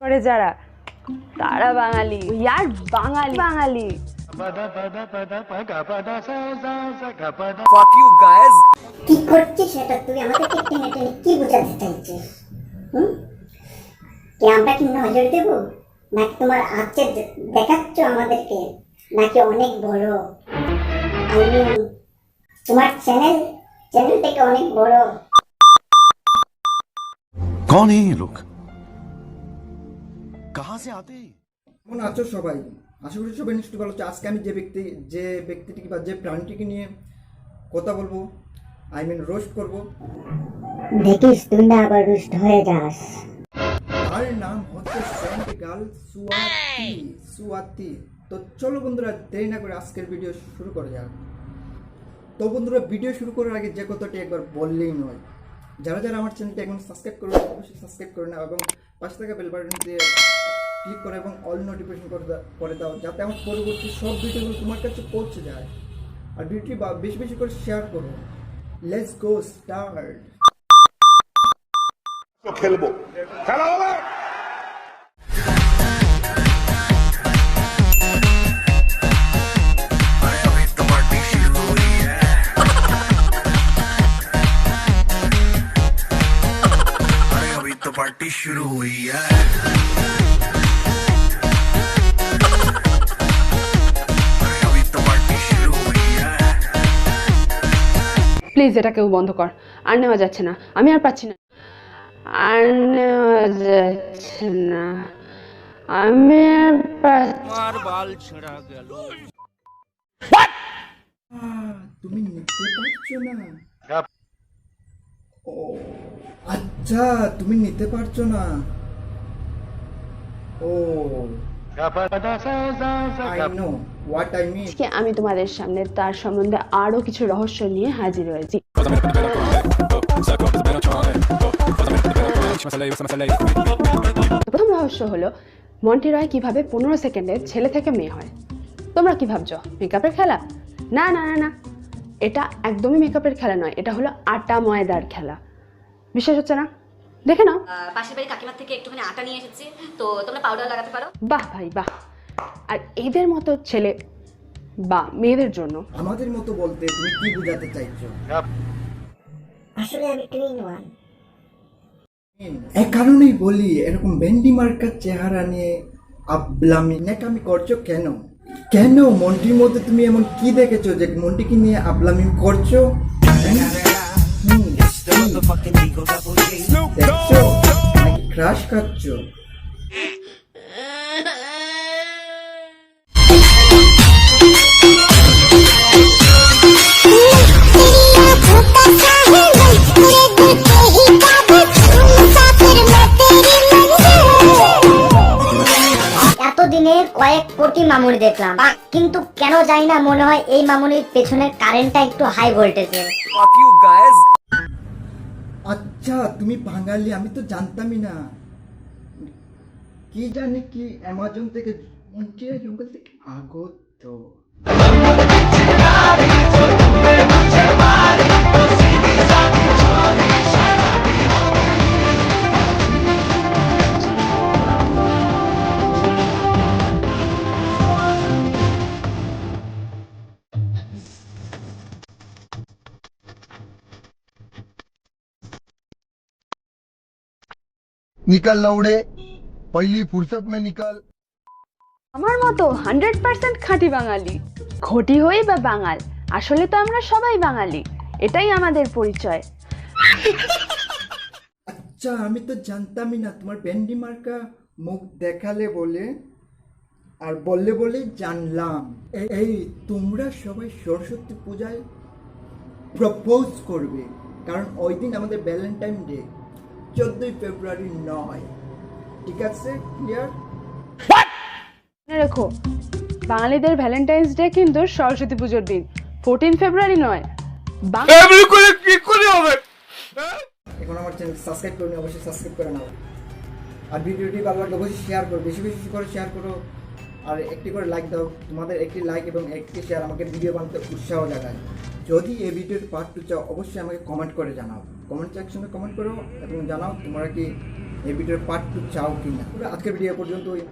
করে যারা তারা বাঙালি, ইয়ার বাঙালি বাঙালি। Fuck you guys. কি করছিস সেটা তুই আমাদেরকে টেনে টেনে কি বোঝাতে চাইছিস? কি আমরা কি নজর দেব, নাকি তোমার আজকে দেখাচ্ছ আমাদেরকে, নাকি অনেক বড়? তোমার চ্যানেল থেকে অনেক বড়। कौन है ये लोग, कहां से आते हैं? কেমন আছো সবাই? আশা করি সবাই নিশ্চয়ই ভালো আছো। আজকে আমি যে ব্যক্তিটিকে বা যে প্রাণীটিকে নিয়ে কথা বলবো, রোস্ট করব, দেখিস তুই না আবার রুষ্ট হয়ে যাস। তার নাম হচ্ছে সেন্ট গার্ল সুয়াতি। তো চলো বন্ধুরা, দেরি না করে আজকের ভিডিও শুরু করা যাক। তো বন্ধুরা, ভিডিও শুরু করার আগে যে কথাটি একবার বললেই নয়, যারা যারা আমার চ্যানেলটি এখন সাবস্ক্রাইব করবে অবশ্যই সাবস্ক্রাইব করে নাও এবং পাশে থাকা বেল বাটন দিয়ে ক্লিক করে এবং অল নোটিফিকেশন করে দাও, যাতে আমার পরবর্তী সব ভিডিওগুলো তোমার কাছে পৌঁছে যায়। আর ভিডিওটি বেশি বেশি করে শেয়ার করো। Let's go start. খেলবো, খেলা হবে। पार्टी शुरू हुई है। अभी तो पार्टी शुरू हुई है। প্লিজ এটা কেউ বন্ধ কর, আর নেওয়া যাচ্ছে না, আমি আর পাচ্ছি না, আর নেওয়া যাচ্ছে না, আমি আর मार बाल छिड़ा गया। তুমি নিতে পারছো না? ও আচ্ছা, তুমি নিতে পারছো না। ও I know what I mean. আজকে আমি তোমাদের সামনে তার সম্বন্ধে আরো কিছু রহস্য নিয়ে হাজির হয়েছি। প্রথম রহস্য হলো মন্টি রয় কিভাবে 15 সেকেন্ডে ছেলে থেকে মেয়ে হয়। তোমরা কি ভাবছো মেকআপের খেলা? না না না না, এটা একদমই মেকআপের খেলা নয়, এটা হলো আটা ময়দার খেলা। বিশ্বাস হচ্ছে না? দেখে নাও। পাশের বাড়ি কাকিমার থেকে একটুখানি আটা নিয়ে এসেছি, তো তোমরা পাউডার লাগাতে পারো। বাহ ভাই বাহ। আর এদের মতো ছেলে বা মেয়েদের জন্য আমাদের মতো বলতে তুমি কি বোঝাতে চাইছো? আসলে আমি টুইন ওয়ান। এই কারণেই বলি, এরকম ভেন্ডি মার্কার চেহারা নিয়ে আবলামি নেকামি করছো কেন? কেন মন্টির মধ্যে তুমি এমন কি দেখেছো যে মন্টিকে নিয়ে আবলামি করছো? দেখছো নাকি ক্রাশ খাচ্ছো? এতদিনের কয়েক কোটি মামুনি দেখলাম, কিন্তু কেন জানি না মনে হয় এই মামুনির পেছনের কারেন্টটা একটু হাই ভোল্টেজের। Fuck you guys. আচ্ছা, তুমি বাঙালি, আমি তো জানতামই না। কি জানি কি অ্যামাজন থেকে জঙ্গল থেকে আগত। निकल लौड़े, पहली फुर्सत में निकल। আমার মতো 100% খাঁটি বাঙালি, ঘটি হই বা বাঙাল, আসলে তো আমরা সবাই বাঙালি, এটাই আমাদের পরিচয়। আচ্ছা, আমি তো জানতামই না। তোমার ভেন্ডি মার্কা মুখ দেখালে বলে আর বললে বলে জানলাম। এই তোমরা সবাই সরস্বতী পূজায় প্রপোজ করবে, কারণ ওই দিন আমাদের ভ্যালেন্টাইন ডে, 14 ফেব্রুয়ারি নয়। ঠিক আছে, ক্লিয়ার? মনে রেখো, বাঙালিদের ভ্যালেন্টাইন্স ডে কিন্তু সরস্বতী পুজোর দিন, 14 ফেব্রুয়ারি নয়। এখন আমার চ্যানেল সাবস্ক্রাইব করে নিও, অবশ্যই সাবস্ক্রাইব করে নাও। আর ভিডিওটি ভালো লাগলে অবশ্যই শেয়ার করো, বেশি বেশি করে শেয়ার করো, আর একটি করে লাইক দাও। তোমাদের একটি লাইক এবং একটি শেয়ার আমাকে ভিডিও বানাতে উৎসাহ জাগায়। যদি এই ভিডিওর পার্ট 2 চাও, অবশ্যই আমাকে কমেন্ট করে জানাও। কমেন্ট সেকশনে কমেন্ট করো এবং জানাও তোমরা কি এই ভিডিওর পার্ট 2 চাও কি না। আজকের ভিডিও পর্যন্তই।